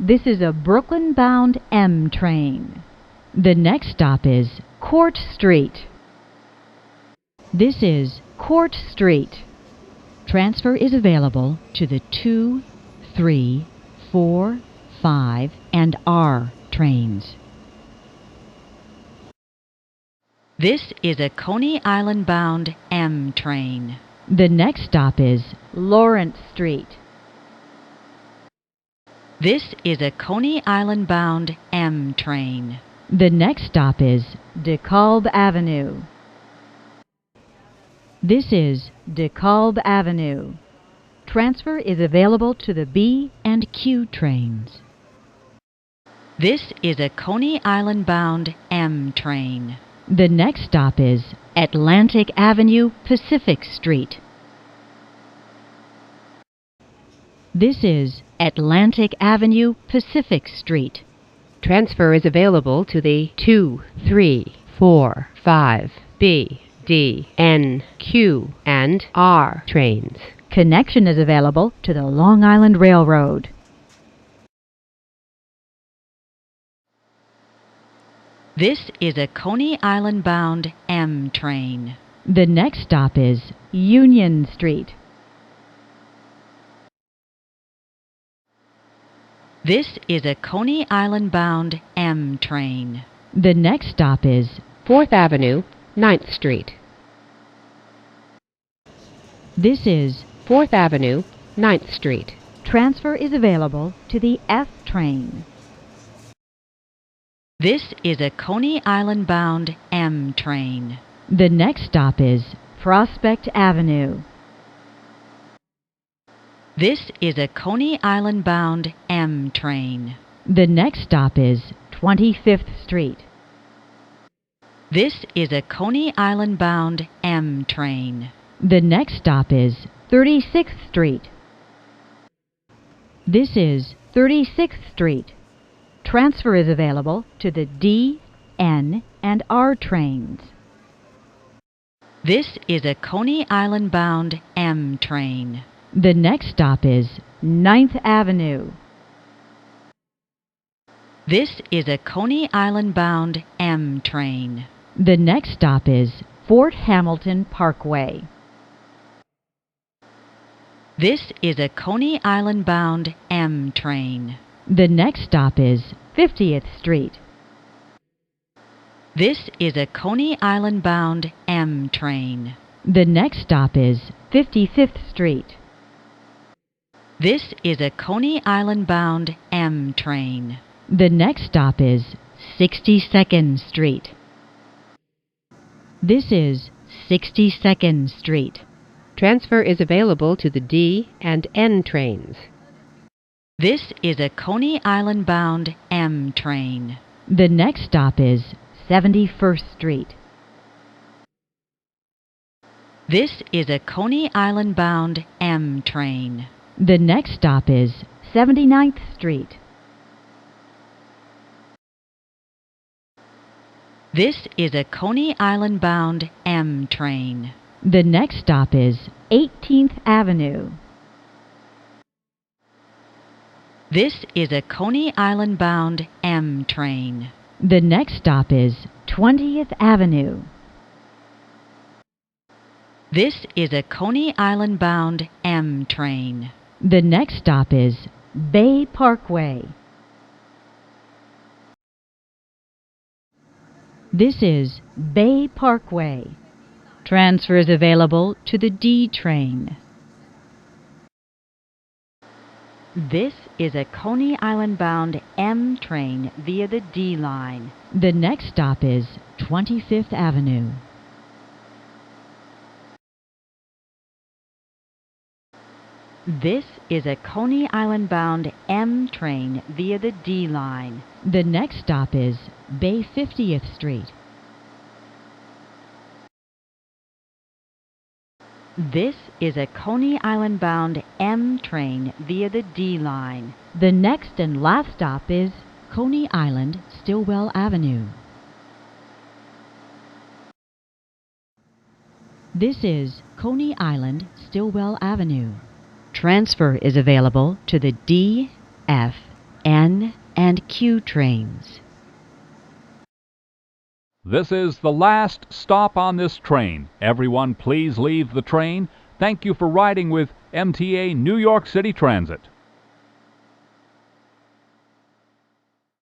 This is a Brooklyn-bound M train. The next stop is Court Street. This is Court Street. Transfer is available to the 2, 3, 4, 5, and R trains. This is a Coney Island-bound M train. The next stop is Lawrence Street. This is a Coney Island-bound M train. The next stop is DeKalb Avenue. This is DeKalb Avenue. Transfer is available to the B and Q trains. This is a Coney Island-bound M train. The next stop is Atlantic Avenue, Pacific Street. This is Atlantic Avenue, Pacific Street. Transfer is available to the 2, 3, 4, 5, B, D, N, Q, and R trains. Connection is available to the Long Island Railroad. This is a Coney Island-bound M train. The next stop is Union Street. This is a Coney Island-bound M train. The next stop is 4th Avenue, 9th Street. This is 4th Avenue, 9th Street. Transfer is available to the F train. This is a Coney Island-bound M train. The next stop is Prospect Avenue. This is a Coney Island-bound M train. The next stop is 25th Street. This is a Coney Island-bound M train. The next stop is 36th Street. This is 36th Street. Transfer is available to the D, N, and R trains. This is a Coney Island-bound M train. The next stop is 9th Avenue. This is a Coney Island-bound M train. The next stop is Fort Hamilton Parkway. This is a Coney Island-bound M train. The next stop is 50th Street. This is a Coney Island-bound M train. The next stop is 55th Street. This is a Coney Island-bound M train. The next stop is 62nd Street. This is 62nd Street. Transfer is available to the D and N trains. This is a Coney Island-bound M train. The next stop is 71st Street. This is a Coney Island-bound M train. The next stop is 79th Street. This is a Coney Island-bound M train. The next stop is 18th Avenue. This is a Coney Island-bound M train. The next stop is 20th Avenue. This is a Coney Island-bound M train. The next stop is Bay Parkway. This is Bay Parkway. Transfer is available to the D train. This is a Coney Island-bound M train via the D line. The next stop is 25th Avenue. This is a Coney Island-bound M train via the D line. The next stop is Bay 50th Street. This is a Coney Island-bound M train via the D line. The next and last stop is Coney Island, Stillwell Avenue. This is Coney Island, Stillwell Avenue. Transfer is available to the D, F, N and Q trains. This is the last stop on this train. Everyone please leave the train. Thank you for riding with MTA New York City Transit.